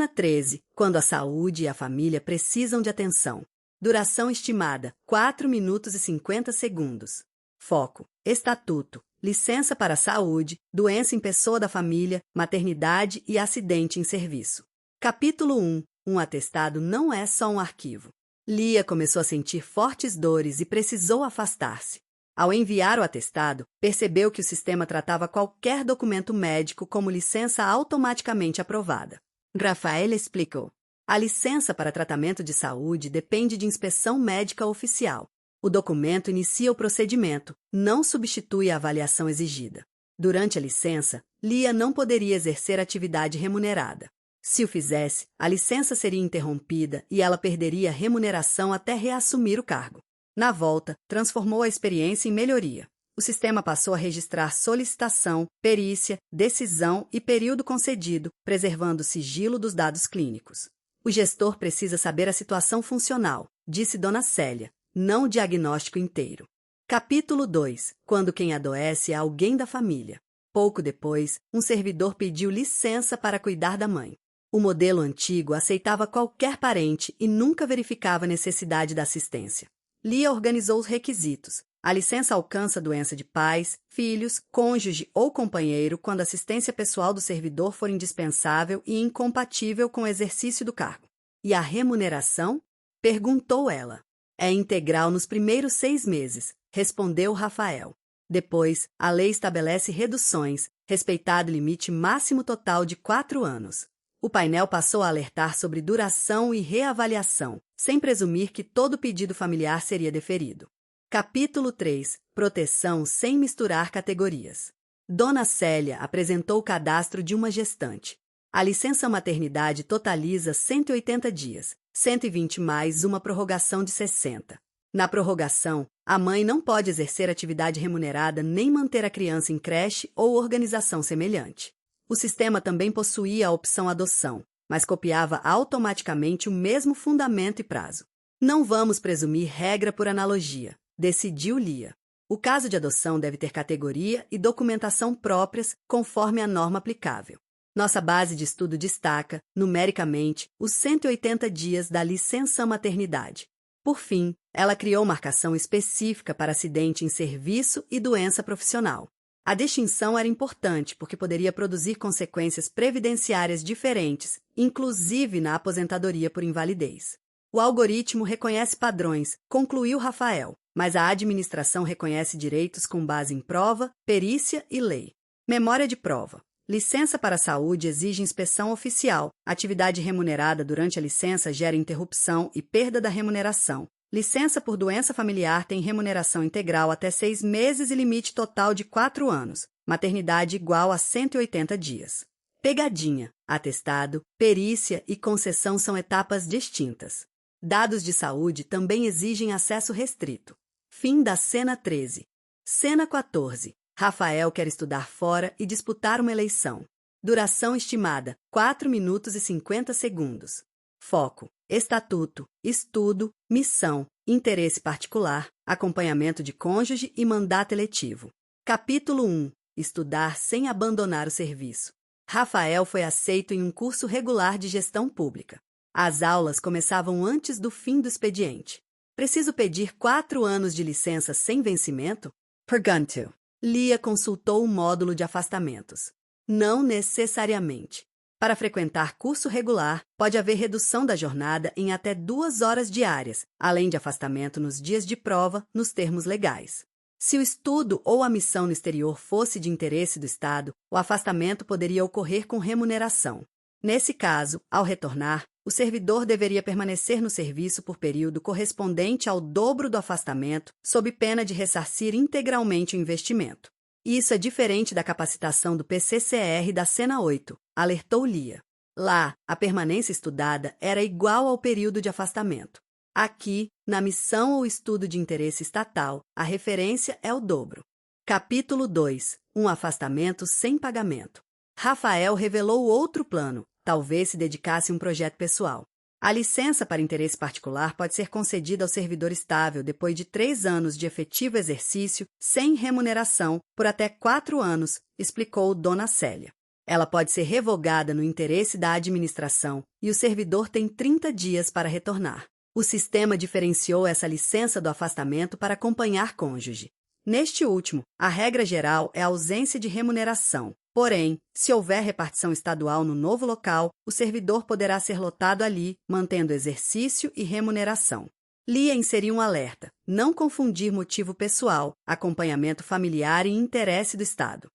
Cena 13. Quando a saúde e a família precisam de atenção. Duração estimada: 4 minutos e 50 segundos. Foco: estatuto, licença para saúde, doença em pessoa da família, maternidade e acidente em serviço. Capítulo 1. Um atestado não é só um arquivo. Lia começou a sentir fortes dores e precisou afastar-se. Ao enviar o atestado, percebeu que o sistema tratava qualquer documento médico como licença automaticamente aprovada. Rafael explicou. A licença para tratamento de saúde depende de inspeção médica oficial. O documento inicia o procedimento, não substitui a avaliação exigida. Durante a licença, Lia não poderia exercer atividade remunerada. Se o fizesse, a licença seria interrompida e ela perderia remuneração até reassumir o cargo. Na volta, transformou a experiência em melhoria. O sistema passou a registrar solicitação, perícia, decisão e período concedido, preservando o sigilo dos dados clínicos. O gestor precisa saber a situação funcional, disse Dona Célia, não o diagnóstico inteiro. Capítulo 2. Quando quem adoece é alguém da família. Pouco depois, um servidor pediu licença para cuidar da mãe. O modelo antigo aceitava qualquer parente e nunca verificava a necessidade da assistência. Lia organizou os requisitos. A licença alcança a doença de pais, filhos, cônjuge ou companheiro quando a assistência pessoal do servidor for indispensável e incompatível com o exercício do cargo. E a remuneração? Perguntou ela. É integral nos primeiros 6 meses, respondeu Rafael. Depois, a lei estabelece reduções, respeitado o limite máximo total de 4 anos. O painel passou a alertar sobre duração e reavaliação, sem presumir que todo pedido familiar seria deferido. Capítulo 3. Proteção sem misturar categorias. Dona Célia apresentou o cadastro de uma gestante. A licença maternidade totaliza 180 dias, 120 mais uma prorrogação de 60. Na prorrogação, a mãe não pode exercer atividade remunerada nem manter a criança em creche ou organização semelhante. O sistema também possuía a opção adoção, mas copiava automaticamente o mesmo fundamento e prazo. Não vamos presumir regra por analogia, decidiu Lia. O caso de adoção deve ter categoria e documentação próprias conforme a norma aplicável. Nossa base de estudo destaca, numericamente, os 180 dias da licença maternidade. Por fim, ela criou marcação específica para acidente em serviço e doença profissional. A distinção era importante porque poderia produzir consequências previdenciárias diferentes, inclusive na aposentadoria por invalidez. O algoritmo reconhece padrões, concluiu Rafael, mas a administração reconhece direitos com base em prova, perícia e lei. Memória de prova. Licença para a saúde exige inspeção oficial. Atividade remunerada durante a licença gera interrupção e perda da remuneração. Licença por doença familiar tem remuneração integral até 6 meses e limite total de 4 anos. Maternidade igual a 180 dias. Pegadinha. Atestado, perícia e concessão são etapas distintas. Dados de saúde também exigem acesso restrito. Fim da cena 13. Cena 14. Rafael quer estudar fora e disputar uma eleição. Duração estimada: 4 minutos e 50 segundos. Foco: estatuto, estudo, missão, interesse particular, acompanhamento de cônjuge e mandato eletivo. Capítulo 1. Estudar sem abandonar o serviço. Rafael foi aceito em um curso regular de gestão pública. As aulas começavam antes do fim do expediente. Preciso pedir 4 anos de licença sem vencimento? Perguntou. Lia consultou o módulo de afastamentos. Não necessariamente. Para frequentar curso regular, pode haver redução da jornada em até 2 horas diárias, além de afastamento nos dias de prova, nos termos legais. Se o estudo ou a missão no exterior fosse de interesse do Estado, o afastamento poderia ocorrer com remuneração. Nesse caso, ao retornar, o servidor deveria permanecer no serviço por período correspondente ao dobro do afastamento, sob pena de ressarcir integralmente o investimento. Isso é diferente da capacitação do PCCR da Cena 8, alertou Lia. Lá, a permanência estudada era igual ao período de afastamento. Aqui, na missão ou estudo de interesse estatal, a referência é o dobro. Capítulo 2. Um afastamento sem pagamento. Rafael revelou outro plano, talvez se dedicasse a um projeto pessoal. A licença para interesse particular pode ser concedida ao servidor estável depois de 3 anos de efetivo exercício, sem remuneração, por até 4 anos, explicou Dona Célia. Ela pode ser revogada no interesse da administração e o servidor tem 30 dias para retornar. O sistema diferenciou essa licença do afastamento para acompanhar cônjuge. Neste último, a regra geral é a ausência de remuneração. Porém, se houver repartição estadual no novo local, o servidor poderá ser lotado ali, mantendo exercício e remuneração. Lia inseriu um alerta: não confundir motivo pessoal, acompanhamento familiar e interesse do Estado.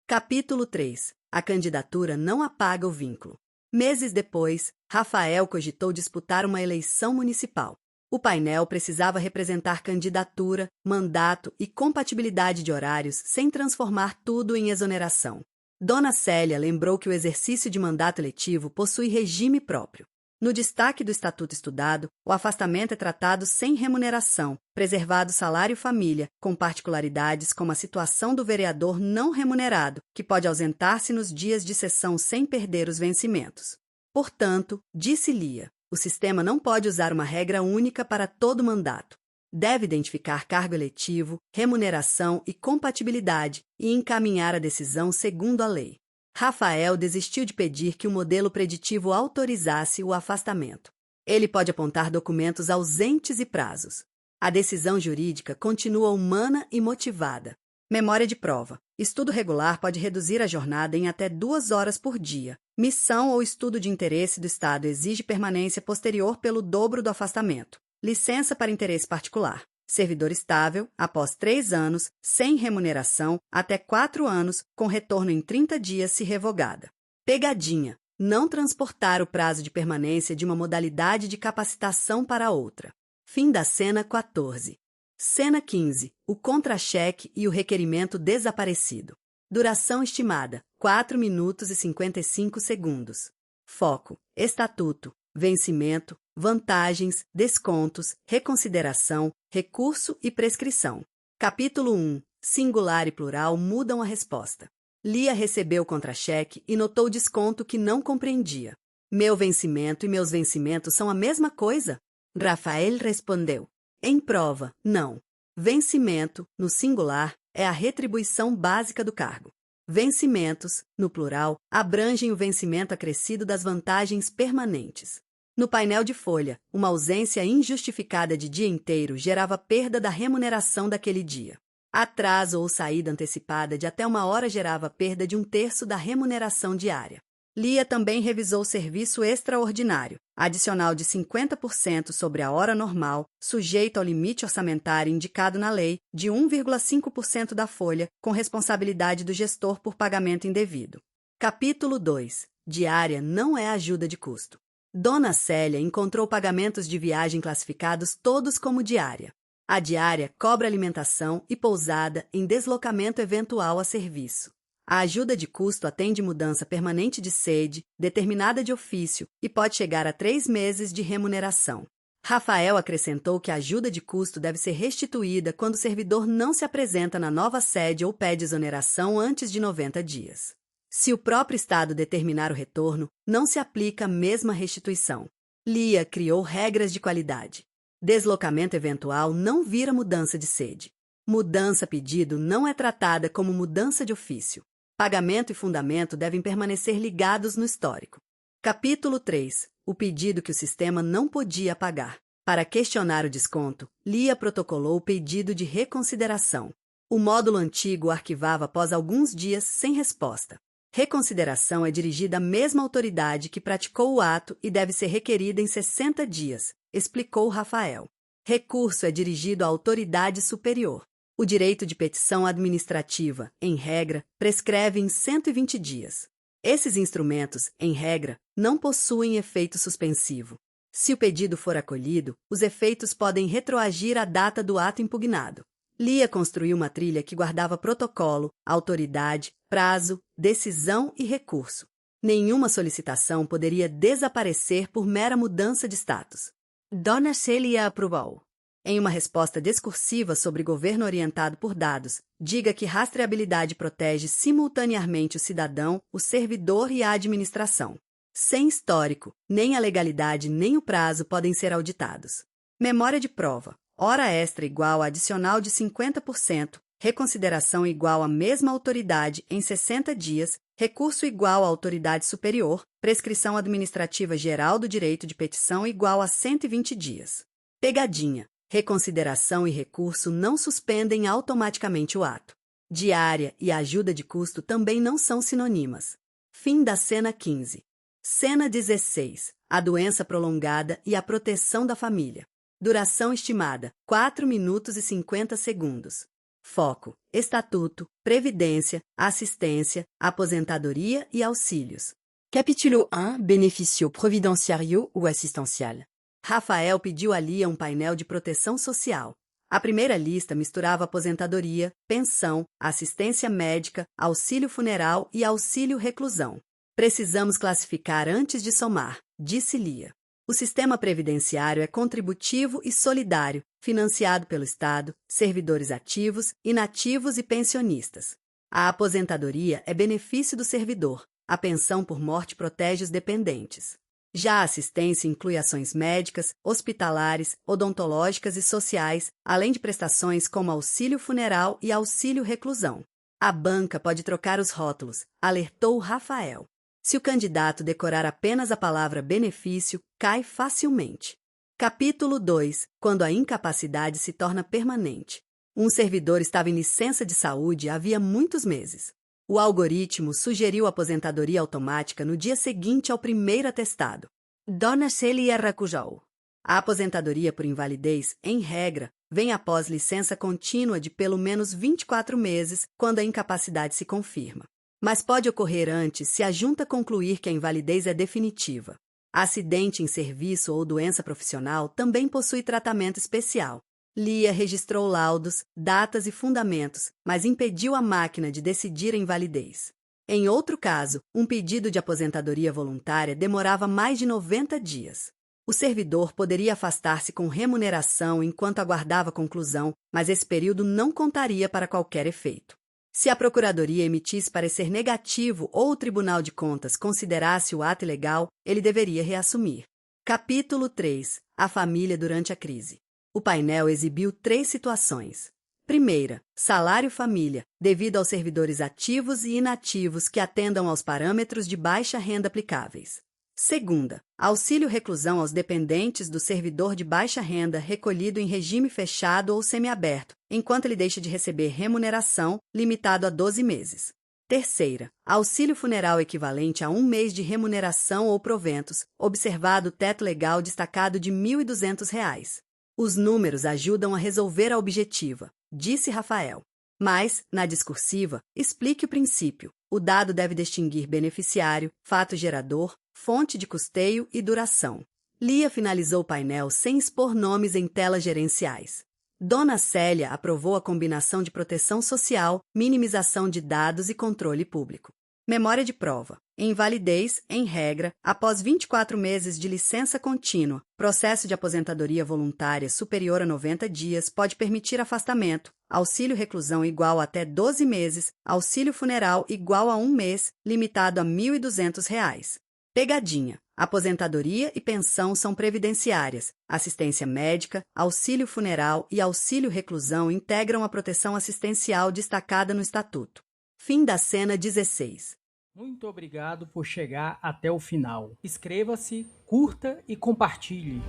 Capítulo 3. A candidatura não apaga o vínculo. Meses depois, Rafael cogitou disputar uma eleição municipal. O painel precisava representar candidatura, mandato e compatibilidade de horários sem transformar tudo em exoneração. Dona Célia lembrou que o exercício de mandato eletivo possui regime próprio. No destaque do Estatuto estudado, o afastamento é tratado sem remuneração, preservado salário família, com particularidades como a situação do vereador não remunerado, que pode ausentar-se nos dias de sessão sem perder os vencimentos. Portanto, disse Lia, o sistema não pode usar uma regra única para todo mandato. Deve identificar cargo eletivo, remuneração e compatibilidade e encaminhar a decisão segundo a lei. Rafael desistiu de pedir que o modelo preditivo autorizasse o afastamento. Ele pode apontar documentos ausentes e prazos. A decisão jurídica continua humana e motivada. Memória de prova. Estudo regular pode reduzir a jornada em até 2 horas por dia. Missão ou estudo de interesse do Estado exige permanência posterior pelo dobro do afastamento. Licença para interesse particular. Servidor estável, após 3 anos, sem remuneração, até 4 anos, com retorno em 30 dias se revogada. Pegadinha. Não transportar o prazo de permanência de uma modalidade de capacitação para outra. Fim da cena 14. Cena 15. O contra-cheque e o requerimento desaparecido. Duração estimada: 4 minutos e 55 segundos. Foco: estatuto, vencimento, vantagens, descontos, reconsideração, recurso e prescrição. Capítulo 1. Singular e plural mudam a resposta. Lia recebeu o contra-cheque e notou o desconto que não compreendia. Meu vencimento e meus vencimentos são a mesma coisa? Rafael respondeu. Em prova, não. Vencimento, no singular, é a retribuição básica do cargo. Vencimentos, no plural, abrangem o vencimento acrescido das vantagens permanentes. No painel de folha, uma ausência injustificada de dia inteiro gerava perda da remuneração daquele dia. Atraso ou saída antecipada de até 1 hora gerava perda de 1/3 da remuneração diária. Lia também revisou o serviço extraordinário, adicional de 50% sobre a hora normal, sujeito ao limite orçamentário indicado na lei, de 1,5% da folha, com responsabilidade do gestor por pagamento indevido. Capítulo 2. Diária não é ajuda de custo. Dona Célia encontrou pagamentos de viagem classificados todos como diária. A diária cobra alimentação e pousada em deslocamento eventual a serviço. A ajuda de custo atende mudança permanente de sede, determinada de ofício, e pode chegar a 3 meses de remuneração. Rafael acrescentou que a ajuda de custo deve ser restituída quando o servidor não se apresenta na nova sede ou pede exoneração antes de 90 dias. Se o próprio Estado determinar o retorno, não se aplica a mesma restituição. Lia criou regras de qualidade. Deslocamento eventual não vira mudança de sede. Mudança a pedido não é tratada como mudança de ofício. Pagamento e fundamento devem permanecer ligados no histórico. Capítulo 3. O pedido que o sistema não podia pagar. Para questionar o desconto, Lia protocolou o pedido de reconsideração. O módulo antigo o arquivava após alguns dias sem resposta. Reconsideração é dirigida à mesma autoridade que praticou o ato e deve ser requerida em 60 dias, explicou Rafael. Recurso é dirigido à autoridade superior. O direito de petição administrativa, em regra, prescreve em 120 dias. Esses instrumentos, em regra, não possuem efeito suspensivo. Se o pedido for acolhido, os efeitos podem retroagir à data do ato impugnado. Lia construiu uma trilha que guardava protocolo, autoridade, prazo, decisão e recurso. Nenhuma solicitação poderia desaparecer por mera mudança de status. Dona Célia aprovou. Em uma resposta discursiva sobre governo orientado por dados, diga que rastreabilidade protege simultaneamente o cidadão, o servidor e a administração. Sem histórico, nem a legalidade nem o prazo podem ser auditados. Memória de prova. Hora extra igual a adicional de 50%, reconsideração igual à mesma autoridade em 60 dias, recurso igual à autoridade superior, prescrição administrativa geral do direito de petição igual a 120 dias. Pegadinha. Reconsideração e recurso não suspendem automaticamente o ato. Diária e ajuda de custo também não são sinônimas. Fim da cena 15. Cena 16. A doença prolongada e a proteção da família. Duração estimada: 4 minutos e 50 segundos. Foco: estatuto, previdência, assistência, aposentadoria e auxílios. Capítulo 1. Benefício providenciário ou assistencial. Rafael pediu a Lia um painel de proteção social. A primeira lista misturava aposentadoria, pensão, assistência médica, auxílio funeral e auxílio reclusão. Precisamos classificar antes de somar, disse Lia. O sistema previdenciário é contributivo e solidário, financiado pelo Estado, servidores ativos, inativos e pensionistas. A aposentadoria é benefício do servidor. A pensão por morte protege os dependentes. Já a assistência inclui ações médicas, hospitalares, odontológicas e sociais, além de prestações como auxílio funeral e auxílio reclusão. A banca pode trocar os rótulos, alertou Rafael. Se o candidato decorar apenas a palavra benefício, cai facilmente. Capítulo 2. Quando a incapacidade se torna permanente. Um servidor estava em licença de saúde havia muitos meses. O algoritmo sugeriu aposentadoria automática no dia seguinte ao primeiro atestado. Dona Célia recusou. A aposentadoria por invalidez, em regra, vem após licença contínua de pelo menos 24 meses, quando a incapacidade se confirma. Mas pode ocorrer antes se a junta concluir que a invalidez é definitiva. Acidente em serviço ou doença profissional também possui tratamento especial. Lia registrou laudos, datas e fundamentos, mas impediu a máquina de decidir a invalidez. Em outro caso, um pedido de aposentadoria voluntária demorava mais de 90 dias. O servidor poderia afastar-se com remuneração enquanto aguardava a conclusão, mas esse período não contaria para qualquer efeito. Se a Procuradoria emitisse parecer negativo ou o Tribunal de Contas considerasse o ato ilegal, ele deveria reassumir. Capítulo 3. A família durante a crise. O painel exibiu 3 situações. Primeira, salário-família, devido aos servidores ativos e inativos que atendam aos parâmetros de baixa renda aplicáveis. Segunda, auxílio-reclusão aos dependentes do servidor de baixa renda recolhido em regime fechado ou semiaberto, enquanto ele deixa de receber remuneração, limitado a 12 meses. Terceira, auxílio funeral equivalente a 1 mês de remuneração ou proventos, observado o teto legal destacado de R$ 1.200. Os números ajudam a resolver a objetiva, disse Rafael. Mas, na discursiva, explique o princípio. O dado deve distinguir beneficiário, fato gerador, fonte de custeio e duração. Lia finalizou o painel sem expor nomes em telas gerenciais. Dona Célia aprovou a combinação de proteção social, minimização de dados e controle público. Memória de prova. Invalidez, em regra, após 24 meses de licença contínua. Processo de aposentadoria voluntária superior a 90 dias pode permitir afastamento. Auxílio reclusão igual a até 12 meses. Auxílio funeral igual a 1 mês, limitado a R$ 1.200. Pegadinha. Aposentadoria e pensão são previdenciárias. Assistência médica, auxílio funeral e auxílio reclusão integram a proteção assistencial destacada no Estatuto. Fim da cena 16. Muito obrigado por chegar até o final. Inscreva-se, curta e compartilhe.